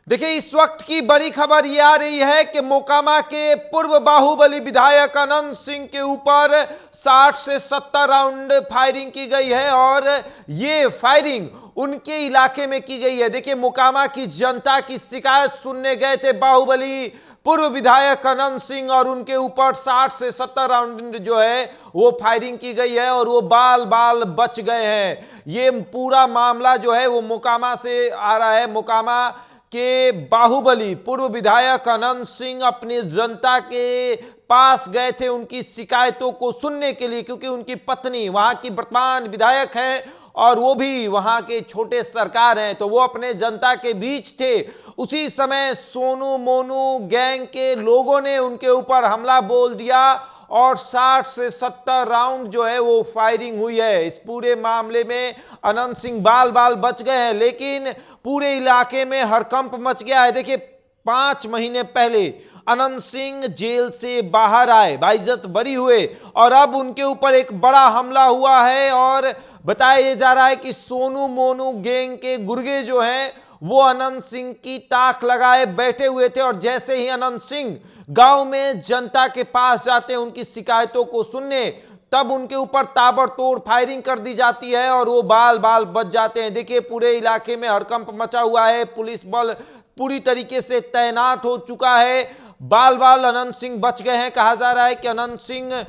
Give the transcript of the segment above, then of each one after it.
देखिए, इस वक्त की बड़ी खबर ये आ रही है कि मोकामा के पूर्व बाहुबली विधायक अनंत सिंह के ऊपर 60 से 70 राउंड फायरिंग की गई है और ये फायरिंग उनके इलाके में की गई है। देखिए, मोकामा की जनता की शिकायत सुनने गए थे बाहुबली पूर्व विधायक अनंत सिंह और उनके ऊपर 60 से 70 राउंड जो है वो फायरिंग की गई है और वो बाल बाल बच गए हैं। ये पूरा मामला जो है वो मोकामा से आ रहा है। मोकामा के बाहुबली पूर्व विधायक अनंत सिंह अपनी जनता के पास गए थे उनकी शिकायतों को सुनने के लिए, क्योंकि उनकी पत्नी वहां की वर्तमान विधायक है और वो भी वहां के छोटे सरकार हैं, तो वो अपने जनता के बीच थे। उसी समय सोनू मोनू गैंग के लोगों ने उनके ऊपर हमला बोल दिया और 60 से 70 राउंड जो है वो फायरिंग हुई है। इस पूरे मामले में अनंत सिंह बाल बाल बच गए हैं, लेकिन पूरे इलाके में हड़कंप मच गया है। देखिए, 5 महीने पहले अनंत सिंह जेल से बाहर आए, बाइज्जत बरी हुए और अब उनके ऊपर एक बड़ा हमला हुआ है और बताया जा रहा है कि सोनू मोनू गैंग के गुर्गे जो हैं वो अनंत सिंह की ताक लगाए बैठे हुए थे और जैसे ही अनंत सिंह गांव में जनता के पास जाते हैं उनकी शिकायतों को सुनने, तब उनके ऊपर ताबड़तोड़ फायरिंग कर दी जाती है और वो बाल बाल बच जाते हैं। देखिए, पूरे इलाके में हड़कंप मचा हुआ है, पुलिस बल पूरी तरीके से तैनात हो चुका है। बाल बाल अनंत सिंह बच गए हैं। कहा जा रहा है कि अनंत सिंह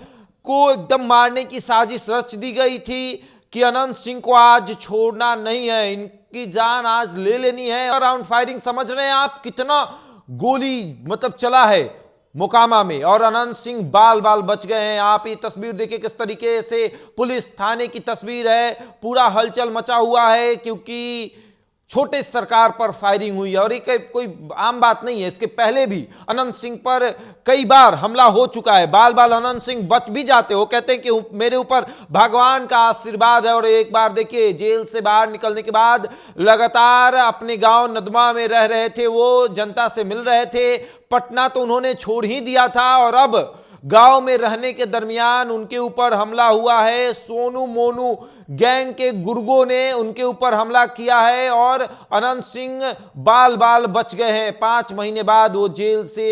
को एकदम मारने की साजिश रच दी गई थी कि अनंत सिंह को आज छोड़ना नहीं है, इनकी जान आज ले लेनी है। राउंड फायरिंग समझ रहे हैं आप, कितना गोली मतलब चला है मोकामा में और अनंत सिंह बाल बाल बच गए हैं। आप ये तस्वीर देखिए किस तरीके से पुलिस थाने की तस्वीर है, पूरा हलचल मचा हुआ है क्योंकि छोटे सरकार पर फायरिंग हुई है और ये कोई आम बात नहीं है। इसके पहले भी अनंत सिंह पर कई बार हमला हो चुका है, बाल बाल अनंत सिंह बच भी जाते हो, कहते हैं कि मेरे ऊपर भगवान का आशीर्वाद है। और एक बार देखिए, जेल से बाहर निकलने के बाद लगातार अपने गांव नदमा में रह रहे थे, वो जनता से मिल रहे थे। पटना तो उन्होंने छोड़ ही दिया था और अब गांव में रहने के दरमियान उनके ऊपर हमला हुआ है। सोनू मोनू गैंग के गुर्गों ने उनके ऊपर हमला किया है और अनंत सिंह बाल बाल बच गए हैं। 5 महीने बाद वो जेल से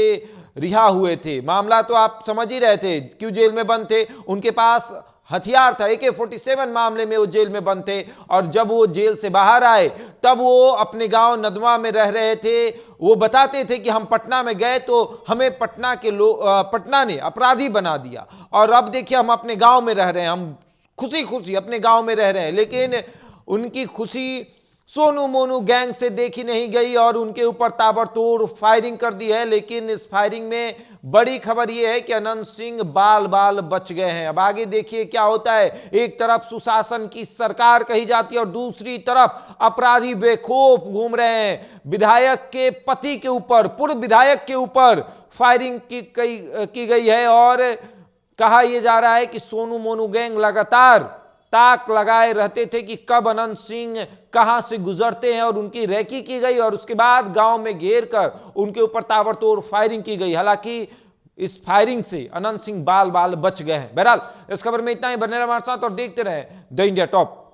रिहा हुए थे। मामला तो आप समझ ही रहे थे क्यों जेल में बंद थे, उनके पास हथियार था, AK-47 मामले में वो जेल में बंद थे और जब वो जेल से बाहर आए तब वो अपने गांव नदमा में रह रहे थे। वो बताते थे कि हम पटना में गए तो हमें पटना ने अपराधी बना दिया और अब देखिए हम अपने गांव में रह रहे हैं, हम खुशी खुशी अपने गांव में रह रहे हैं। लेकिन उनकी खुशी सोनू मोनू गैंग से देखी नहीं गई और उनके ऊपर ताबड़तोड़ फायरिंग कर दी है। लेकिन इस फायरिंग में बड़ी खबर यह है कि अनंत सिंह बाल बाल बच गए हैं। अब आगे देखिए क्या होता है। एक तरफ सुशासन की सरकार कही जाती है और दूसरी तरफ अपराधी बेखौफ घूम रहे हैं। विधायक के पति के ऊपर, पूर्व विधायक के ऊपर फायरिंग की गई है और कहा यह जा रहा है कि सोनू मोनू गैंग लगातार ताक लगाए रहते थे कि कब अनंत सिंह कहां से गुजरते हैं और उनकी रेकी की गई और उसके बाद गांव में घेर कर उनके ऊपर ताबड़तोड़ फायरिंग की गई। हालांकि इस फायरिंग से अनंत सिंह बाल बाल बच गए हैं। बहरहाल इस खबर में इतना ही। बने रहे हमारे साथ और देखते रहे द इंडिया टॉप।